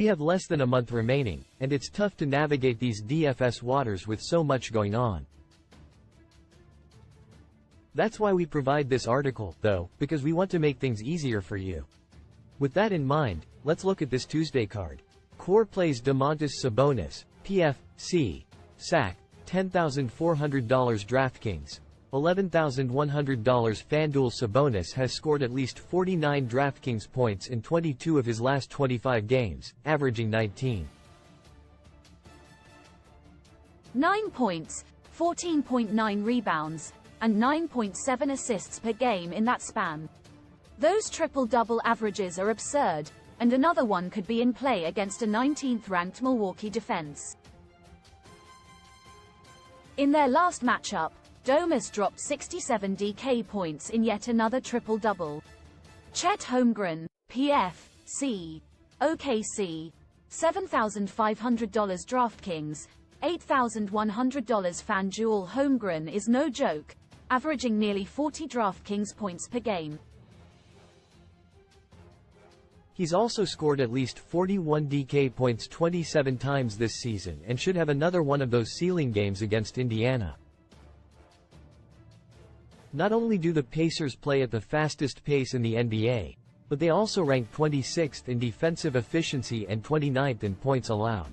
We have less than a month remaining, and it's tough to navigate these DFS waters with so much going on. That's why we provide this article, though, because we want to make things easier for you. With that in mind, let's look at this Tuesday card. Core plays Domantas Sabonis, PFC, SAC, $10,400 DraftKings, $11,100 FanDuel. Sabonis has scored at least 49 DraftKings points in 22 of his last 25 games, averaging 19.9 points, 14.9 rebounds, and 9.7 assists per game in that span. Those triple-double averages are absurd, and another one could be in play against a 19th-ranked Milwaukee defense. In their last matchup, Domas dropped 67 DK points in yet another triple-double. Chet Holmgren, PFC, OKC, $7,500 DraftKings, $8,100 FanDuel. Holmgren is no joke, averaging nearly 40 DraftKings points per game. He's also scored at least 41 DK points 27 times this season and should have another one of those ceiling games against Indiana. Not only do the Pacers play at the fastest pace in the NBA, but they also rank 26th in defensive efficiency and 29th in points allowed.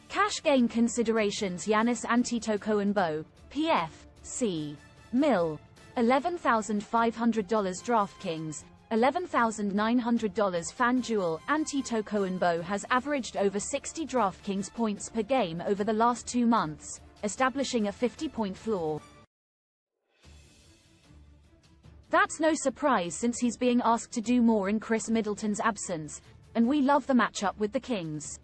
Cash game considerations: Giannis Antetokounmpo, PFC, Mil, $11,500 DraftKings, $11,900 FanDuel. Antetokounmpo has averaged over 60 DraftKings points per game over the last 2 months, establishing a 50-point floor. That's no surprise since he's being asked to do more in Chris Middleton's absence, and we love the matchup with the Kings.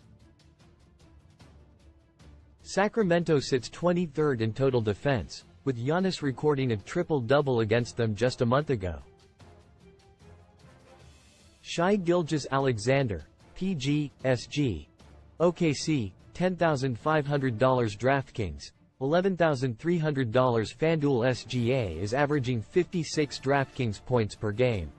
Sacramento sits 23rd in total defense, with Giannis recording a triple-double against them just a month ago. Shai Gilgeous-Alexander, PGSG, OKC, $10,500 DraftKings, $11,300 FanDuel. SGA is averaging 56 DraftKings points per game.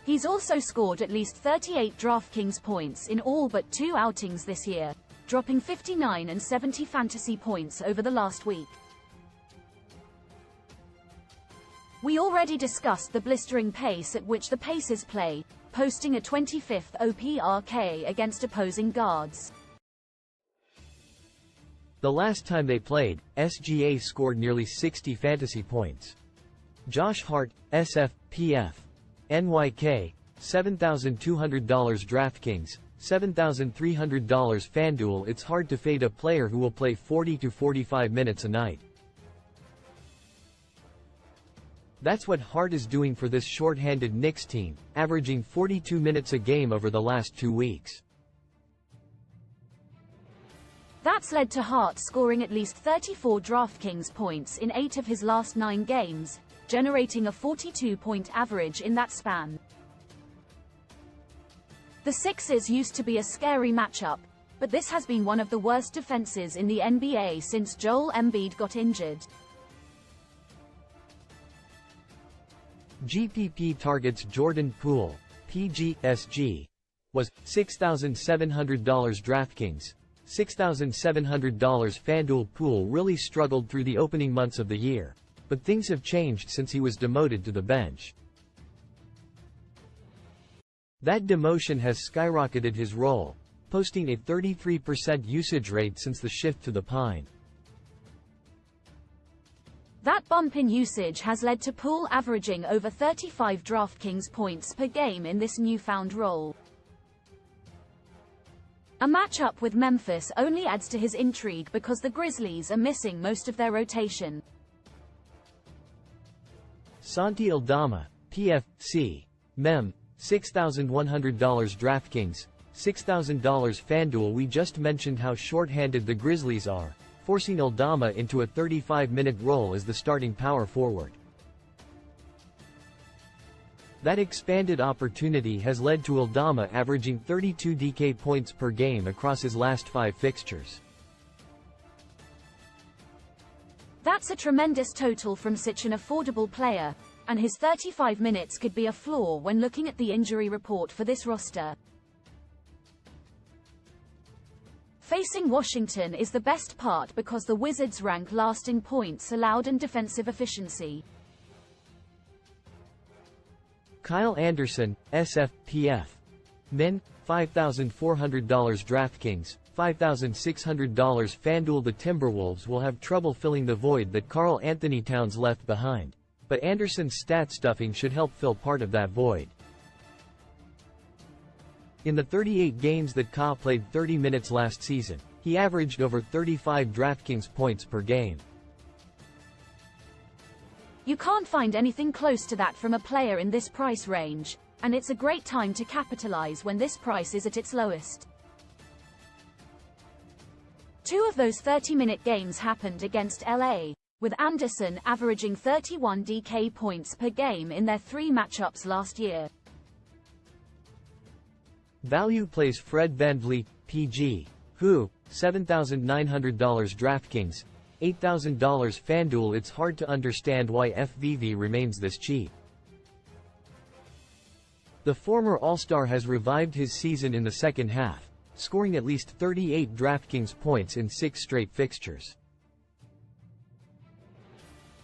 He's also scored at least 38 DraftKings points in all but 2 outings this year, dropping 59 and 70 fantasy points over the last week. We already discussed the blistering pace at which the Pacers play, posting a 25th OPRK against opposing guards. The last time they played, SGA scored nearly 60 fantasy points. Josh Hart, SFPF, NYK, $7,200 DraftKings, $7,300 FanDuel. It's hard to fade a player who will play 40 to 45 minutes a night. That's what Hart is doing for this short-handed Knicks team, averaging 42 minutes a game over the last 2 weeks. That's led to Hart scoring at least 34 DraftKings points in 8 of his last 9 games, generating a 42-point average in that span. The Sixers used to be a scary matchup, but this has been one of the worst defenses in the NBA since Joel Embiid got injured. GPP targets Jordan Poole, PGSG, was $6,700 DraftKings, $6,700 FanDuel. Poole really struggled through the opening months of the year, but things have changed since he was demoted to the bench. That demotion has skyrocketed his role, posting a 33% usage rate since the shift to the Pine. That bump in usage has led to Poole averaging over 35 DraftKings points per game in this newfound role. A matchup with Memphis only adds to his intrigue because the Grizzlies are missing most of their rotation. Santi Aldama, PFC, Mem, $6,100 DraftKings, $6,000 FanDuel. We just mentioned how short-handed the Grizzlies are, forcing Aldama into a 35-minute role as the starting power forward. That expanded opportunity has led to Aldama averaging 32 DK points per game across his last 5 fixtures. That's a tremendous total from such an affordable player, and his 35 minutes could be a flaw when looking at the injury report for this roster. Facing Washington is the best part because the Wizards rank last in points allowed and defensive efficiency. Kyle Anderson, SFPF. Men, $5,400 DraftKings, $5,600 FanDuel. The Timberwolves will have trouble filling the void that Karl Anthony Towns left behind, but Anderson's stat stuffing should help fill part of that void. In the 38 games that Ka played 30 minutes last season, he averaged over 35 DraftKings points per game. You can't find anything close to that from a player in this price range, and it's a great time to capitalize when this price is at its lowest. Two of those 30-minute games happened against LA, with Anderson averaging 31 DK points per game in their 3 matchups last year. Value plays Fred VanVleet, PG, who, $7,900 DraftKings, $8,000 FanDuel. It's hard to understand why FVV remains this cheap. The former All-Star has revived his season in the second half, scoring at least 38 DraftKings points in 6 straight fixtures.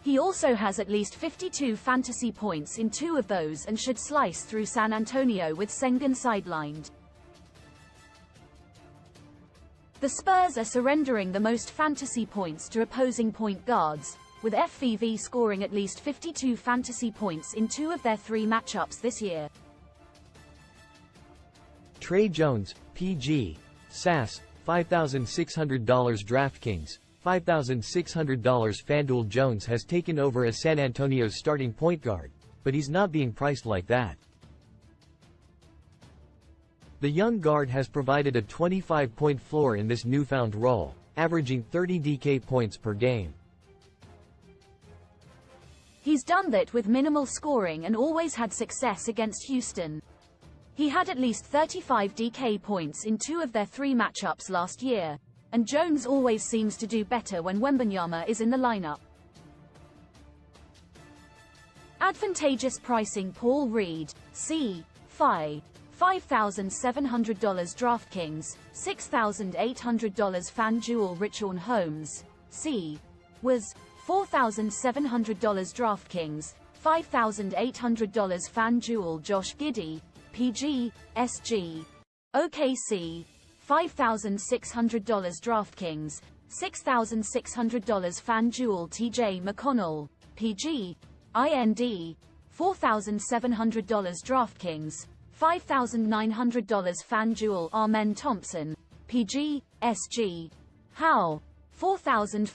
He also has at least 52 fantasy points in 2 of those and should slice through San Antonio with Sengun sidelined. The Spurs are surrendering the most fantasy points to opposing point guards, with FVV scoring at least 52 fantasy points in 2 of their 3 matchups this year. Trey Jones, PG, SAS, $5,600 DraftKings, $5,600 FanDuel. Jones has taken over as San Antonio's starting point guard, but he's not being priced like that. The young guard has provided a 25-point floor in this newfound role, averaging 30 DK points per game. He's done that with minimal scoring and always had success against Houston. He had at least 35 DK points in 2 of their 3 matchups last year, and Jones always seems to do better when Wembanyama is in the lineup. Advantageous pricing. Paul Reed, C. Fi. $5,700 DraftKings, $6,800 FanDuel. Richaun Holmes, C. was $4,700 DraftKings, $5,800 FanDuel. Josh Giddey, PG, SG, OKC, $5,600 DraftKings, $6,600 FanDuel. TJ McConnell, PG, IND, $4,700 DraftKings, $5,900 FanDuel. Amen Thompson, PG, SG, Howe, $4,500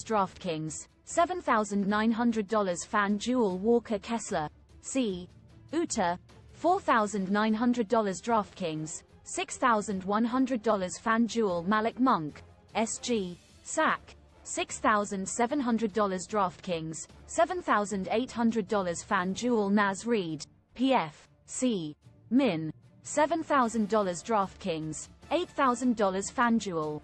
DraftKings, $7,900 FanDuel. Walker Kessler, C. Utah, $4,900 DraftKings, $6,100 FanDuel. Malik Monk, SG, SAC, $6,700 DraftKings, $7,800 FanDuel. Naz Reid, PF, C. Min, $7,000 DraftKings, $8,000 FanDuel.